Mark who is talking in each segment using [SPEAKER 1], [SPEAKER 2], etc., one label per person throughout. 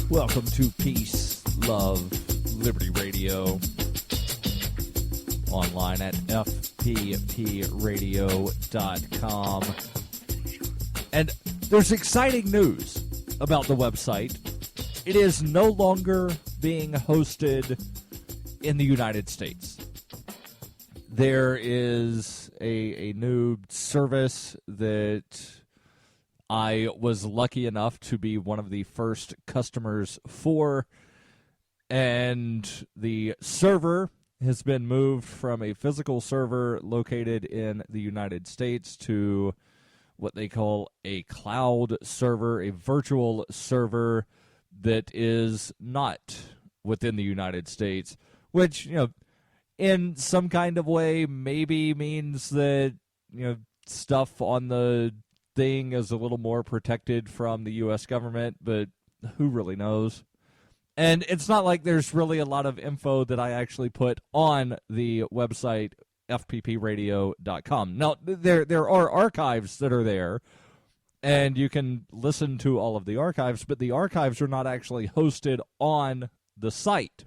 [SPEAKER 1] Welcome to Peace, Love, Liberty Radio. Online at fppradio.com. And there's exciting news about the website. It is no longer being hosted in the United States. There is a new service that I was lucky enough to be one of the first customers for, and the server has been moved from a physical server located in the United States to what they call a cloud server, a virtual server that is not within the United States, which, you know, in some kind of way maybe means that, you know, stuff on the thing is a little more protected from the U.S. government, but who really knows? And it's not like there's really a lot of info that I actually put on the website, fppradio.com. Now, there are archives that are there, and you can listen to all of the archives, but the archives are not actually hosted on the site.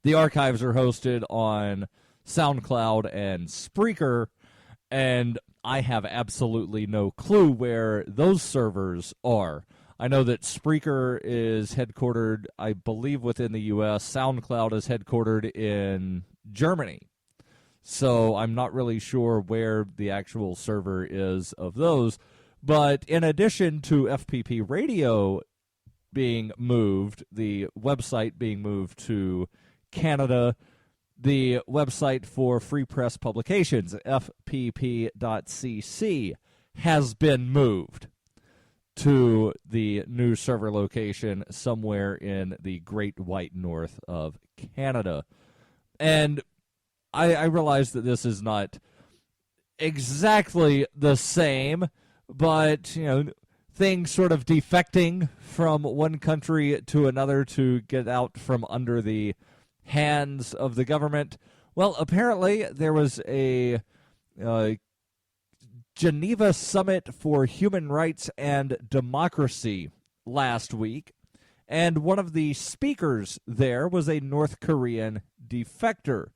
[SPEAKER 1] The archives are hosted on SoundCloud and Spreaker, and I have absolutely no clue where those servers are. I know that Spreaker is headquartered, I believe, within the U.S. SoundCloud is headquartered in Germany. So I'm not really sure where the actual server is of those. But in addition to FPP Radio being moved, the website being moved to Canada, the website for Free Press Publications, fpp.cc, has been moved to the new server location somewhere in the Great White North of Canada. And I realize that this is not exactly the same, but, you know, things sort of defecting from one country to another to get out from under the hands of the government. Well, apparently there was a Geneva Summit for Human Rights and Democracy last week, and one of the speakers there was a North Korean defector.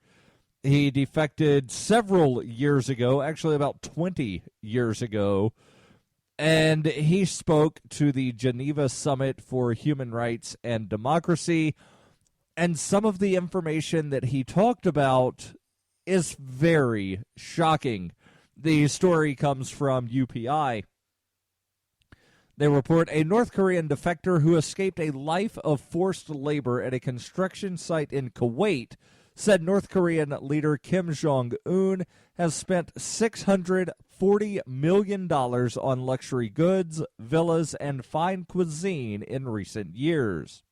[SPEAKER 1] He defected several years ago, actually about 20 years ago, and he spoke to the Geneva Summit for Human Rights and Democracy, and some of the information that he talked about is very shocking. The story comes from UPI. They report a North Korean defector who escaped a life of forced labor at a construction site in Kuwait said North Korean leader Kim Jong-un has spent $640 million on luxury goods, villas, and fine cuisine in recent years.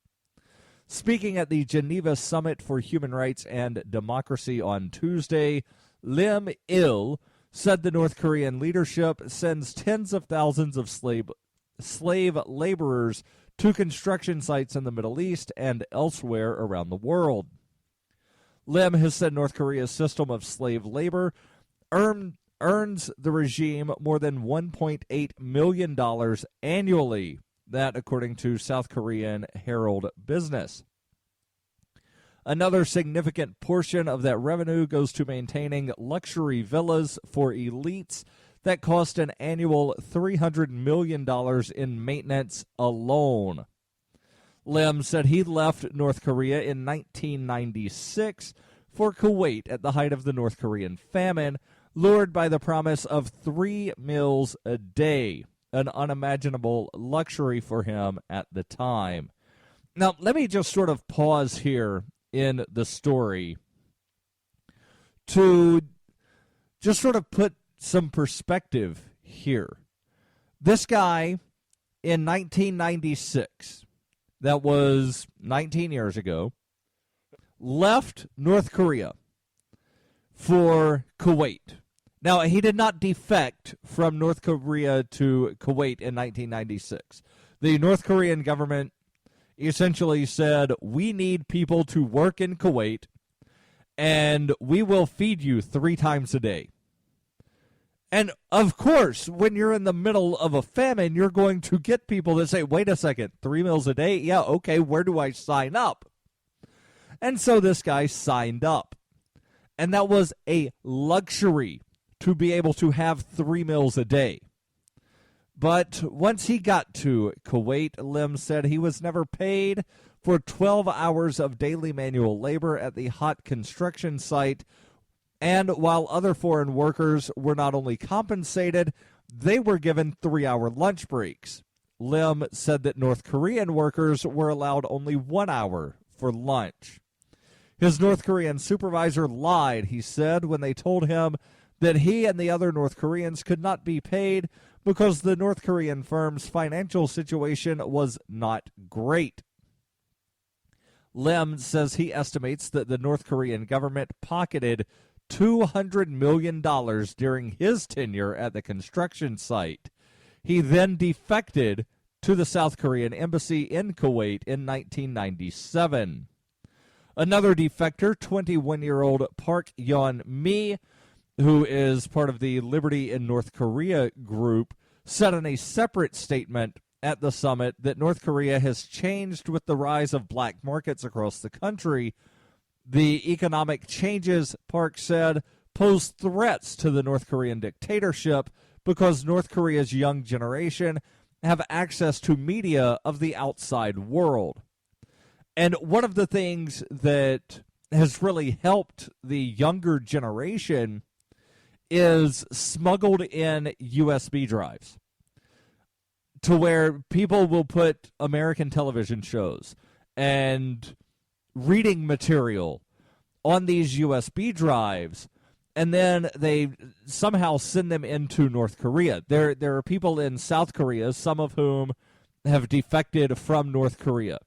[SPEAKER 1] Speaking at the Geneva Summit for Human Rights and Democracy on Tuesday, Lim Il said the North Korean leadership sends tens of thousands of slave laborers to construction sites in the Middle East and elsewhere around the world. Lim has said North Korea's system of slave labor earns the regime more than $1.8 million annually, that according to South Korean Herald Business. Another significant portion of that revenue goes to maintaining luxury villas for elites that cost an annual $300 million in maintenance alone. Lim said he left North Korea in 1996 for Kuwait at the height of the North Korean famine, lured by the promise of 3 meals a day, an unimaginable luxury for him at the time. Now, let me just sort of pause here in the story to just sort of put some perspective here. This guy in 1996, that was 19 years ago, left North Korea for Kuwait. Now, he did not defect from North Korea to Kuwait in 1996. The North Korean government essentially said, we need people to work in Kuwait, and we will feed you 3 times a day. And, of course, when you're in the middle of a famine, you're going to get people that say, wait a second, 3 meals a day? Yeah, okay, where do I sign up? And so this guy signed up. And that was a luxury to be able to have 3 meals a day. But once he got to Kuwait, Lim said he was never paid for 12 hours of daily manual labor at the hot construction site. And while other foreign workers were not only compensated, they were given 3-hour lunch breaks. Lim said that North Korean workers were allowed only 1 hour for lunch. His North Korean supervisor lied, he said, when they told him that he and the other North Koreans could not be paid because the North Korean firm's financial situation was not great. Lim says he estimates that the North Korean government pocketed $200 million during his tenure at the construction site. He then defected to the South Korean embassy in Kuwait in 1997. Another defector, 21-year-old Park Yeon-mi, who is part of the Liberty in North Korea group, said in a separate statement at the summit that North Korea has changed with the rise of black markets across the country. The economic changes, Park said, pose threats to the North Korean dictatorship because North Korea's young generation have access to media of the outside world. And one of the things that has really helped the younger generation is smuggled in USB drives, to where people will put American television shows and reading material on these USB drives, and then they somehow send them into North Korea. There are people in South Korea, some of whom have defected from North Korea,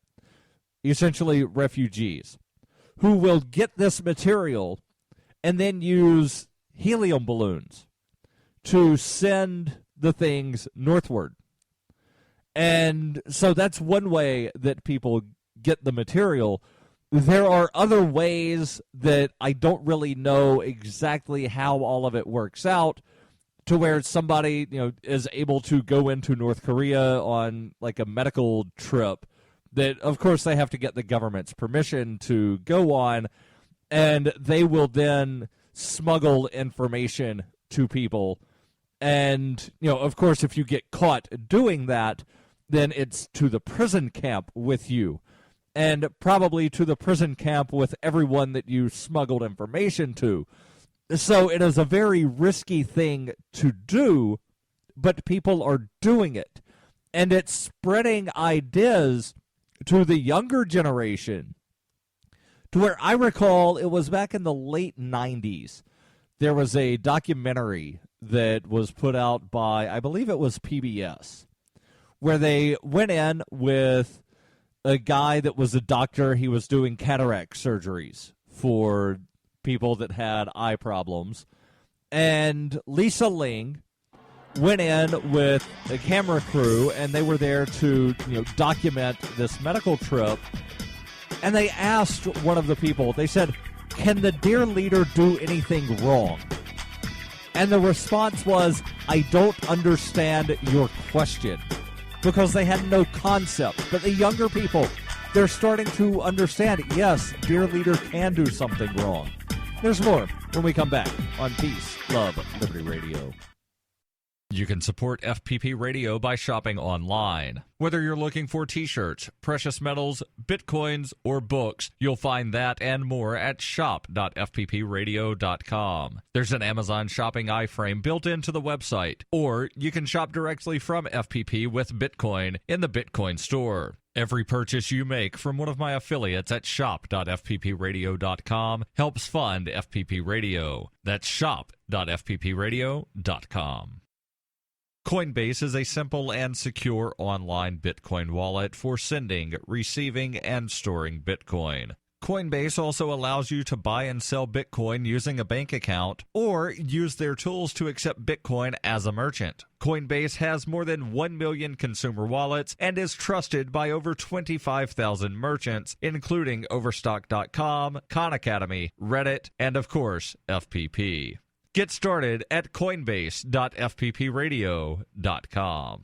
[SPEAKER 1] essentially refugees, who will get this material and then use helium balloons to send the things northward. And so that's one way that people get the material. There are other ways that I don't really know exactly how all of it works out, to where somebody, is able to go into North Korea on like a medical trip that, of course, they have to get the government's permission to go on, and they will then smuggle information to people. And, of course, if you get caught doing that, then it's to the prison camp with you, and probably to the prison camp with everyone that you smuggled information to. So it is a very risky thing to do, but people are doing it. And it's spreading ideas to the younger generation, to where I recall it was back in the late 90s. There was a documentary that was put out by, I believe it was PBS, where they went in with a guy that was a doctor. He was doing cataract surgeries for people that had eye problems. And Lisa Ling went in with a camera crew, and they were there to document this medical trip. And they asked one of the people, they said, "Can the dear leader do anything wrong?" And the response was, "I don't understand your question," because they had no concept. But the younger people, they're starting to understand, yes, dear leader can do something wrong. There's more when we come back on Peace, Love, Liberty Radio. You can support FPP Radio by shopping online. Whether you're looking for t-shirts, precious metals, bitcoins, or books, you'll find that and more at shop.fppradio.com. There's an Amazon shopping iframe built into the website, or you can shop directly from FPP with Bitcoin in the Bitcoin store. Every purchase you make from one of my affiliates at shop.fppradio.com helps fund FPP Radio. That's shop.fppradio.com. Coinbase is a simple and secure online Bitcoin wallet for sending, receiving, and storing Bitcoin. Coinbase also allows you to buy and sell Bitcoin using a bank account, or use their tools to accept Bitcoin as a merchant. Coinbase has more than 1 million consumer wallets and is trusted by over 25,000 merchants, including Overstock.com, Khan Academy, Reddit, and of course, FPP. Get started at coinbase.fppradio.com.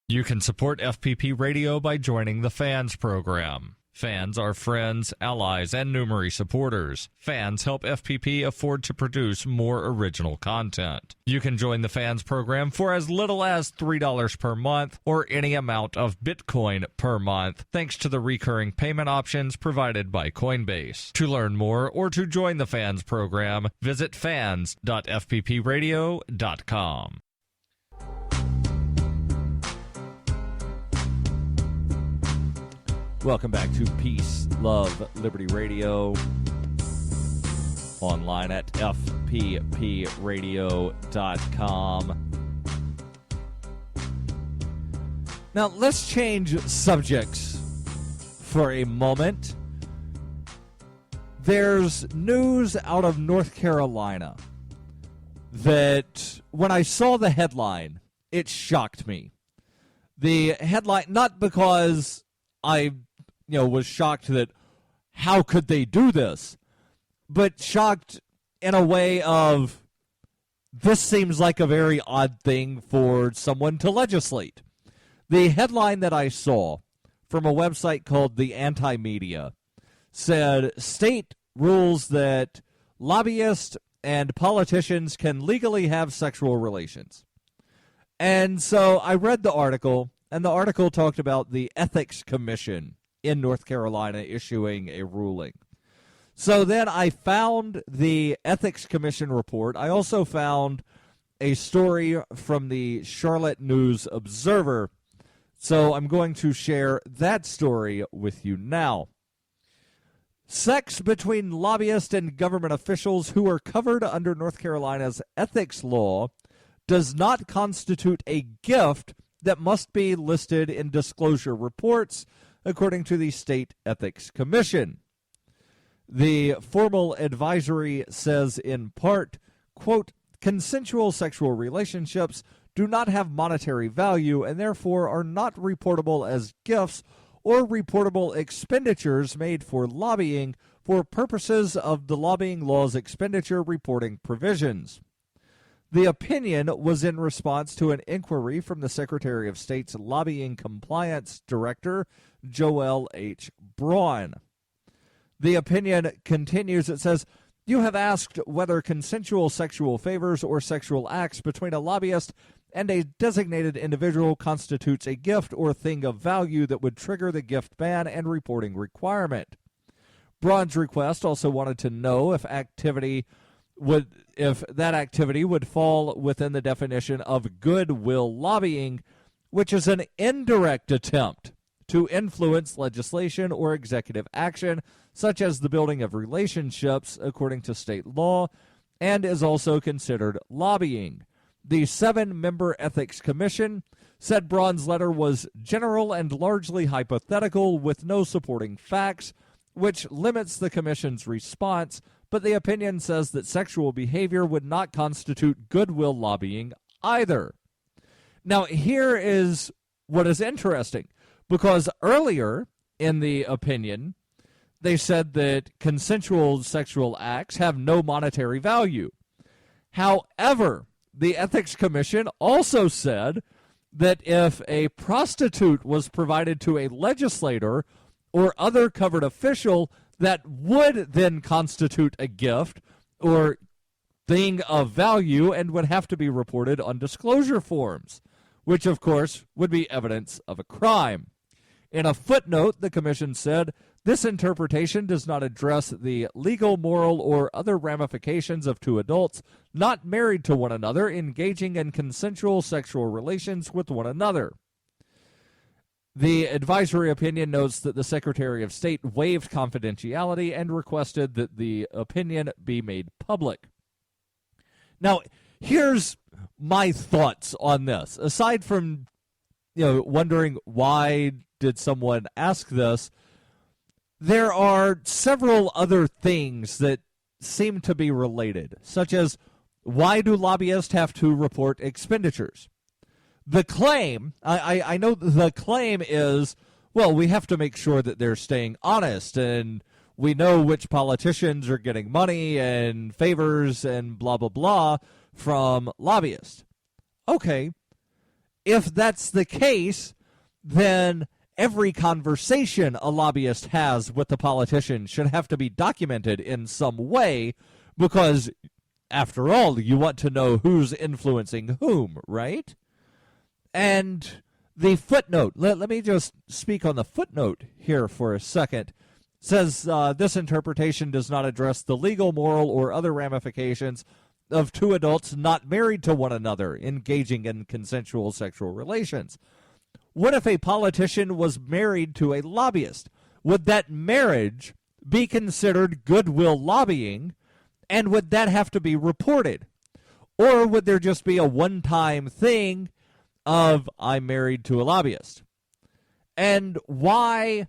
[SPEAKER 1] You can support FPP Radio by joining the Fans program. Fans are friends, allies, and Numery supporters. Fans help FPP afford to produce more original content. You can join the Fans program for as little as $3 per month or any amount of Bitcoin per month, thanks to the recurring payment options provided by Coinbase. To learn more or to join the Fans program, visit fans.fppradio.com. Welcome back to Peace, Love, Liberty Radio, online at fppradio.com. Now, let's change subjects for a moment. There's news out of North Carolina that when I saw the headline, it shocked me. The headline, not because I was shocked that how could they do this, but shocked in a way of this seems like a very odd thing for someone to legislate. The headline that I saw from a website called The Anti-Media said, state rules that lobbyists and politicians can legally have sexual relations. And so I read the article, and the article talked about the Ethics Commission in North Carolina issuing a ruling. So then I found the Ethics Commission report. I also found a story from the Charlotte News Observer. So I'm going to share that story with you now. Sex between lobbyists and government officials who are covered under North Carolina's ethics law does not constitute a gift that must be listed in disclosure reports, according to the State Ethics Commission. The formal advisory says in part, quote, consensual sexual relationships do not have monetary value and therefore are not reportable as gifts or reportable expenditures made for lobbying for purposes of the lobbying law's expenditure reporting provisions. The opinion was in response to an inquiry from the Secretary of State's Lobbying Compliance Director, Joel H. Braun. The opinion continues. It says, you have asked whether consensual sexual favors or sexual acts between a lobbyist and a designated individual constitutes a gift or thing of value that would trigger the gift ban and reporting requirement. Braun's request also wanted to know if that activity would fall within the definition of goodwill lobbying, which is an indirect attempt to influence legislation or executive action, such as the building of relationships according to state law, and is also considered lobbying. The 7-member Ethics Commission said Braun's letter was general and largely hypothetical with no supporting facts, which limits the Commission's response, but the opinion says that sexual behavior would not constitute goodwill lobbying either. Now, here is what is interesting, because earlier in the opinion, they said that consensual sexual acts have no monetary value. However, the Ethics Commission also said that if a prostitute was provided to a legislator or other covered official, that would then constitute a gift or thing of value and would have to be reported on disclosure forms, which, of course, would be evidence of a crime. In a footnote, the Commission said, this interpretation does not address the legal, moral, or other ramifications of two adults not married to one another engaging in consensual sexual relations with one another. The advisory opinion notes that the Secretary of State waived confidentiality and requested that the opinion be made public. Now, here's my thoughts on this. Aside from, wondering why did someone ask this, there are several other things that seem to be related, such as why do lobbyists have to report expenditures? The claim, I know the claim is, well, we have to make sure that they're staying honest and we know which politicians are getting money and favors and blah, blah, blah from lobbyists. Okay, if that's the case, then every conversation a lobbyist has with the politician should have to be documented in some way because, after all, you want to know who's influencing whom, right? And the footnote, let me just speak on the footnote here for a second. It says this interpretation does not address the legal, moral, or other ramifications of two adults not married to one another engaging in consensual sexual relations. What if a politician was married to a lobbyist? Would that marriage be considered goodwill lobbying, and would that have to be reported? Or would there just be a one-time thing of I'm married to a lobbyist? And why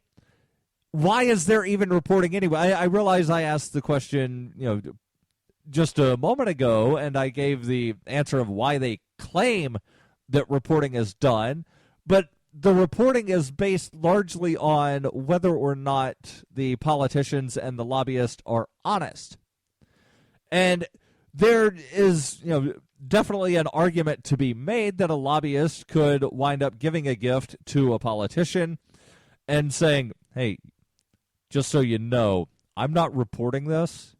[SPEAKER 1] is there even reporting anyway? I realize I asked the question, just a moment ago, and I gave the answer of why they claim that reporting is done, but the reporting is based largely on whether or not the politicians and the lobbyists are honest. And there is, definitely an argument to be made that a lobbyist could wind up giving a gift to a politician and saying, hey, just so you know, I'm not reporting this,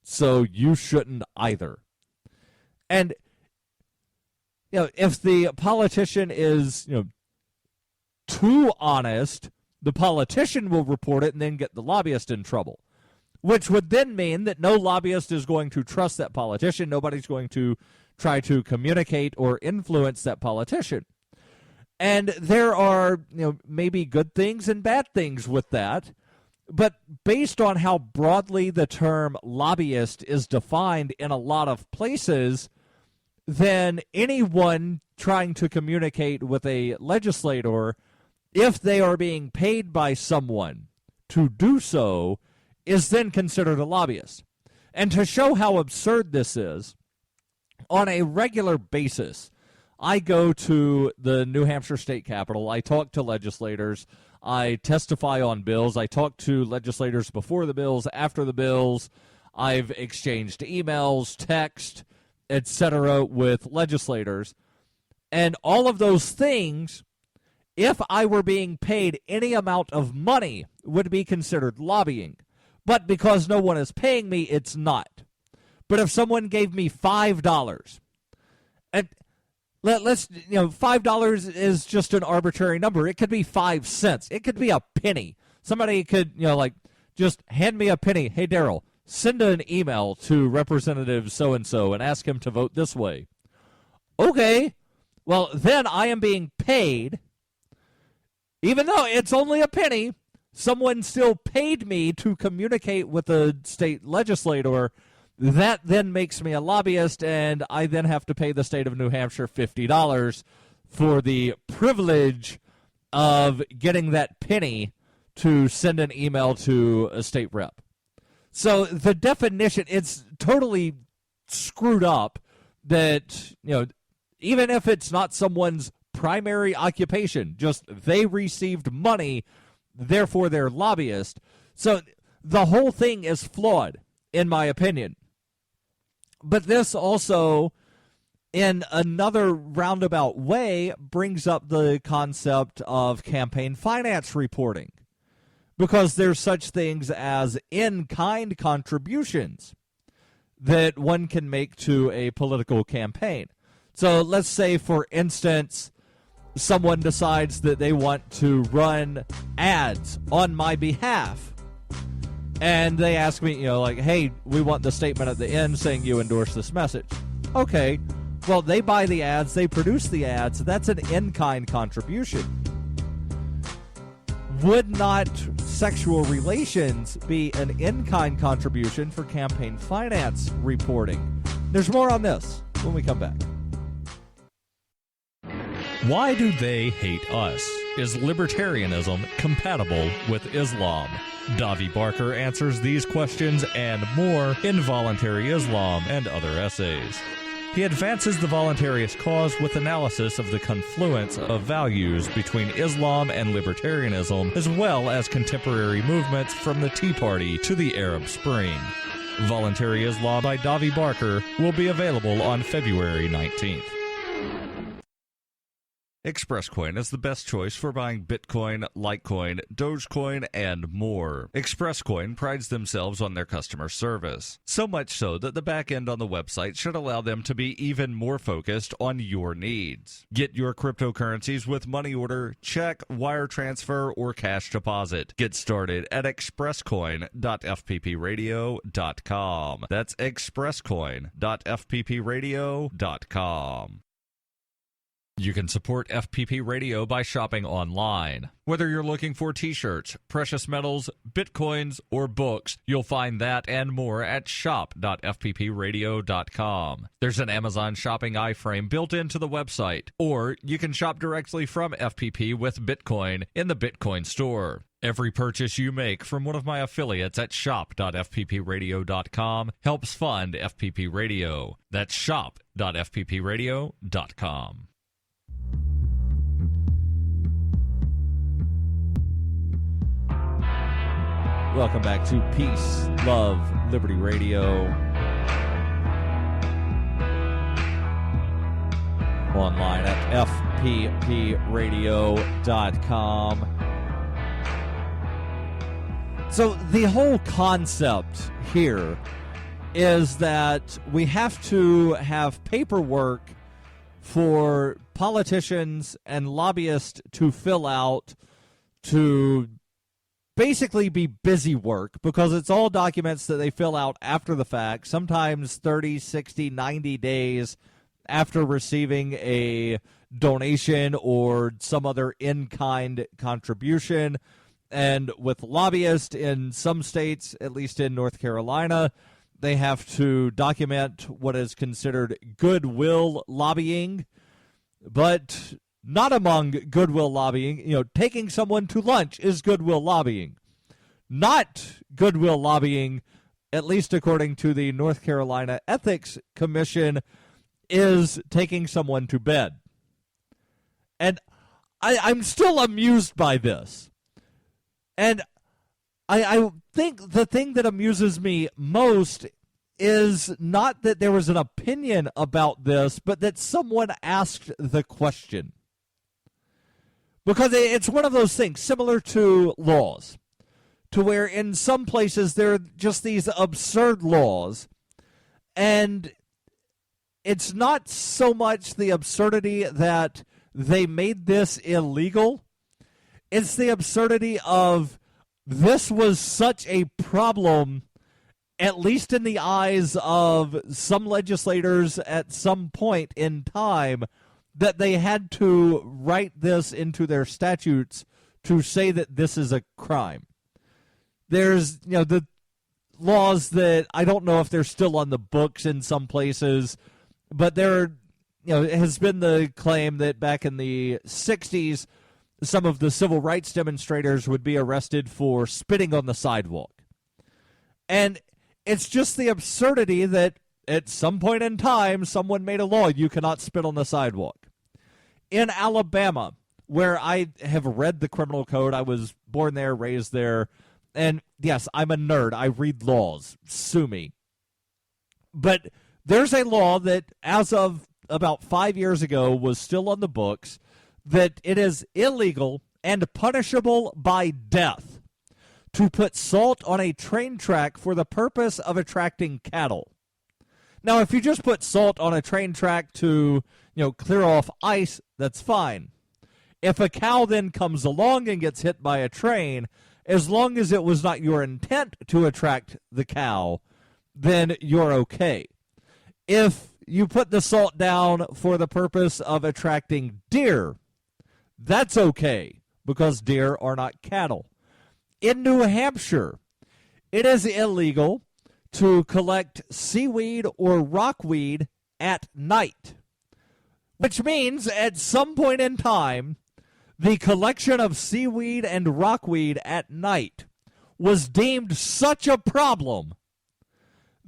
[SPEAKER 1] so you shouldn't either. And, if the politician is, too honest, the politician will report it and then get the lobbyist in trouble, which would then mean that no lobbyist is going to trust that politician. Nobody's going to try to communicate or influence that politician. And there are, maybe good things and bad things with that. But based on how broadly the term lobbyist is defined in a lot of places, then anyone trying to communicate with a legislator, if they are being paid by someone to do so, is then considered a lobbyist. And to show how absurd this is, on a regular basis, I go to the New Hampshire State Capitol, I talk to legislators, I testify on bills, I talk to legislators before the bills, after the bills, I've exchanged emails, text, etc. with legislators. And all of those things, if I were being paid any amount of money, would be considered lobbying. But because no one is paying me, it's not. But if someone gave me $5, and let's, $5 is just an arbitrary number. It could be 5 cents. It could be a penny. Somebody could, just hand me a penny. Hey, Darryl, send an email to Representative so-and-so and ask him to vote this way. Okay, well, then I am being paid. Even though it's only a penny, someone still paid me to communicate with the state legislator. That then makes me a lobbyist, and I then have to pay the state of New Hampshire $50 for the privilege of getting that penny to send an email to a state rep. So the definition, it's totally screwed up that, even if it's not someone's primary occupation, just they received money, therefore they're lobbyist. So the whole thing is flawed, in my opinion. But this also, in another roundabout way, brings up the concept of campaign finance reporting, because there's such things as in-kind contributions that one can make to a political campaign. So let's say, for instance, someone decides that they want to run ads on my behalf. And they ask me, hey, we want the statement at the end saying you endorse this message. Okay, well, they buy the ads, they produce the ads. That's an in-kind contribution. Would not sexual relations be an in-kind contribution for campaign finance reporting? There's more on this when we come back.
[SPEAKER 2] Why do they hate us? Is libertarianism compatible with Islam? Davi Barker answers these questions and more in Voluntary Islam and Other Essays. He advances the voluntarist cause with analysis of the confluence of values between Islam and libertarianism, as well as contemporary movements from the Tea Party to the Arab Spring. Voluntary Islam by Davi Barker will be available on February 19th. ExpressCoin is the best choice for buying Bitcoin, Litecoin, Dogecoin, and more. ExpressCoin prides themselves on their customer service, so much so that the back end on the website should allow them to be even more focused on your needs. Get your cryptocurrencies with money order, check, wire transfer, or cash deposit. Get started at expresscoin.fppradio.com. That's expresscoin.fppradio.com. You can support FPP Radio by shopping online. Whether you're looking for t-shirts, precious metals, bitcoins, or books, you'll find that and more at shop.fppradio.com. There's an Amazon shopping iframe built into the website, or you can shop directly from FPP with Bitcoin in the Bitcoin store. Every purchase you make from one of my affiliates at shop.fppradio.com helps fund FPP Radio. That's shop.fppradio.com.
[SPEAKER 1] Welcome back to Peace, Love, Liberty Radio. Online at fppradio.com. So the whole concept here is that we have to have paperwork for politicians and lobbyists to fill out to basically be busy work, because it's all documents that they fill out after the fact, sometimes 30, 60, 90 days after receiving a donation or some other in-kind contribution. And with lobbyists in some states, at least in North Carolina, they have to document what is considered goodwill lobbying, but not among goodwill lobbying. You know, taking someone to lunch is goodwill lobbying. Not goodwill lobbying, at least according to the North Carolina Ethics Commission, is taking someone to bed. And I'm still amused by this. And I think the thing that amuses me most is not that there was an opinion about this, but that someone asked the question. Because it's one of those things, similar to laws, to where in some places there are just these absurd laws, and it's not so much the absurdity that they made this illegal, it's the absurdity of this was such a problem, at least in the eyes of some legislators at some point in time, that they had to write this into their statutes to say that this is a crime. There's, the laws that I don't know if they're still on the books in some places, but there, it has been the claim that back in the 60s, some of the civil rights demonstrators would be arrested for spitting on the sidewalk. And it's just the absurdity that at some point in time, someone made a law, you cannot spit on the sidewalk. In Alabama, where I have read the criminal code, I was born there, raised there, and yes, I'm a nerd, I read laws, sue me. But there's a law that, as of about 5 years ago, was still on the books, that it is illegal and punishable by death to put salt on a train track for the purpose of attracting cattle. Now, if you just put salt on a train track to, clear off ice, that's fine. If a cow then comes along and gets hit by a train, as long as it was not your intent to attract the cow, then you're okay. If you put the salt down for the purpose of attracting deer, that's okay, because deer are not cattle. In New Hampshire, it is illegal to collect seaweed or rockweed at night, which means at some point in time, the collection of seaweed and rockweed at night was deemed such a problem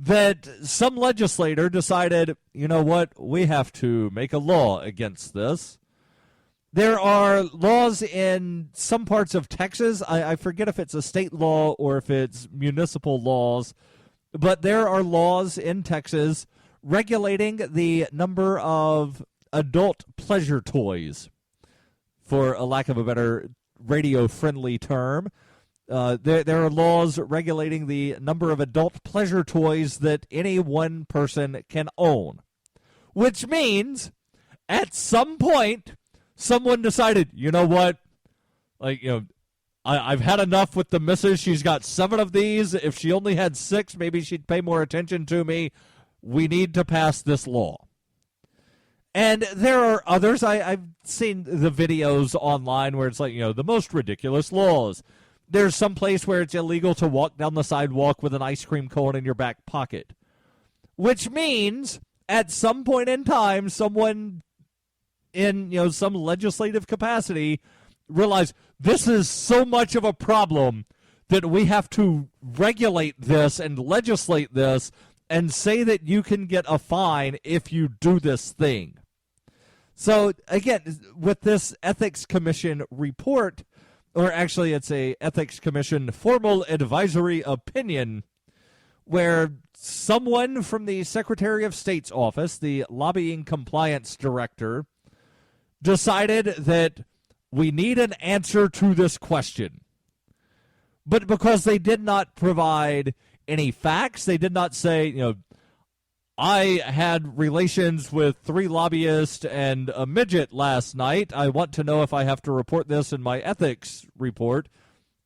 [SPEAKER 1] that some legislator decided, you know what, we have to make a law against this. There are laws in some parts of Texas. I forget if it's a state law or if it's municipal laws, but there are laws in Texas regulating the number of adult pleasure toys, for a lack of a better radio-friendly term. There are laws regulating the number of adult pleasure toys that any one person can own, which means at some point someone decided, you know what, I've had enough with the missus. She's got 7 of these. If she only had 6, maybe she'd pay more attention to me. We need to pass this law. And there are others. I've seen the videos online where it's like, the most ridiculous laws. There's some place where it's illegal to walk down the sidewalk with an ice cream cone in your back pocket, which means at some point in time, someone in some legislative capacity realized this is so much of a problem that we have to regulate this and legislate this and say that you can get a fine if you do this thing. So again, with this Ethics Commission report, or actually it's a Ethics Commission formal advisory opinion, where someone from the Secretary of State's office, the lobbying compliance director, decided that we need an answer to this question. But because they did not provide any facts, they did not say, I had relations with 3 lobbyists and a midget last night. I want to know if I have to report this in my ethics report.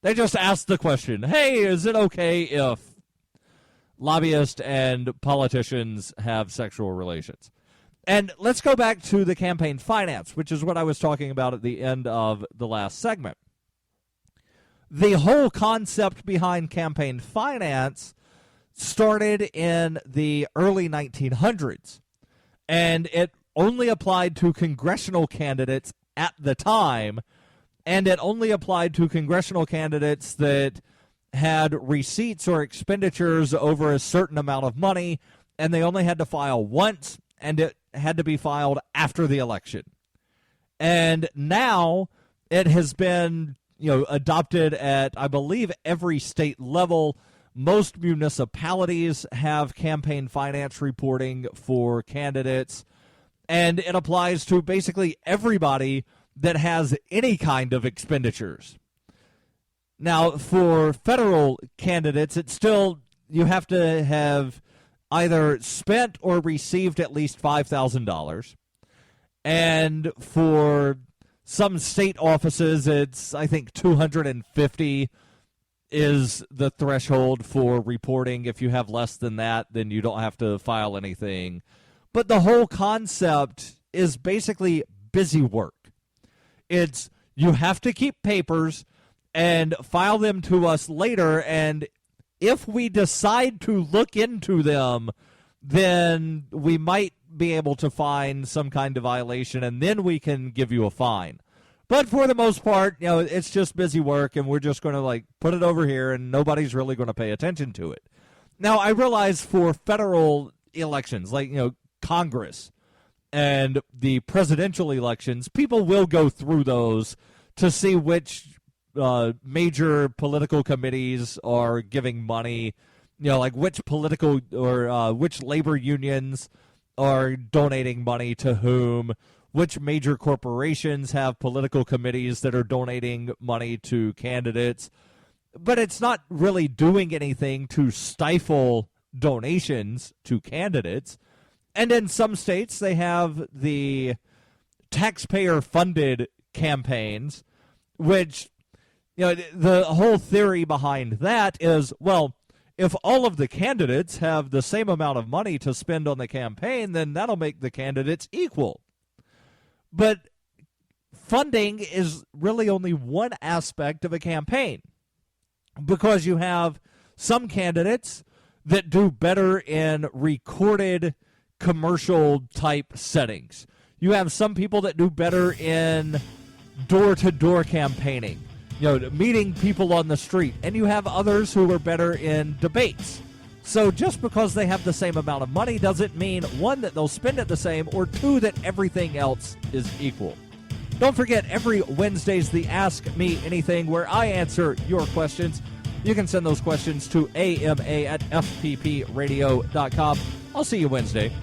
[SPEAKER 1] They just asked the question, hey, is it okay if lobbyists and politicians have sexual relations? And let's go back to the campaign finance, which is what I was talking about at the end of the last segment. The whole concept behind campaign finance started in the early 1900s, and it only applied to congressional candidates at the time, and it only applied to congressional candidates that had receipts or expenditures over a certain amount of money, and they only had to file once, and it had to be filed after the election. And now it has been, adopted at, I believe, every state level. Most municipalities have campaign finance reporting for candidates, and it applies to basically everybody that has any kind of expenditures. Now, for federal candidates, it's still, you have to have either spent or received at least $5,000. And for some state offices, it's, I think, $250 is the threshold for reporting. If you have less than that, then you don't have to file anything. But the whole concept is basically busy work. It's, you have to keep papers and file them to us later, and if we decide to look into them, then we might be able to find some kind of violation, and then we can give you a fine. But for the most part, it's just busy work, and we're just going to put it over here, and nobody's really going to pay attention to it. Now, I realize for federal elections, Congress and the presidential elections, people will go through those to see which major political committees are giving money, which political or which labor unions are donating money to whom, which major corporations have political committees that are donating money to candidates. But it's not really doing anything to stifle donations to candidates. And in some states, they have the taxpayer-funded campaigns, which, the whole theory behind that is, well, if all of the candidates have the same amount of money to spend on the campaign, then that'll make the candidates equal. But funding is really only one aspect of a campaign, because you have some candidates that do better in recorded commercial type settings. You have some people that do better in door-to-door campaigning, meeting people on the street, and you have others who are better in debates. So just because they have the same amount of money doesn't mean, one, that they'll spend it the same, or two, that everything else is equal. Don't forget, every Wednesday's the Ask Me Anything, where I answer your questions. You can send those questions to ama@fppradio.com. I'll see you Wednesday.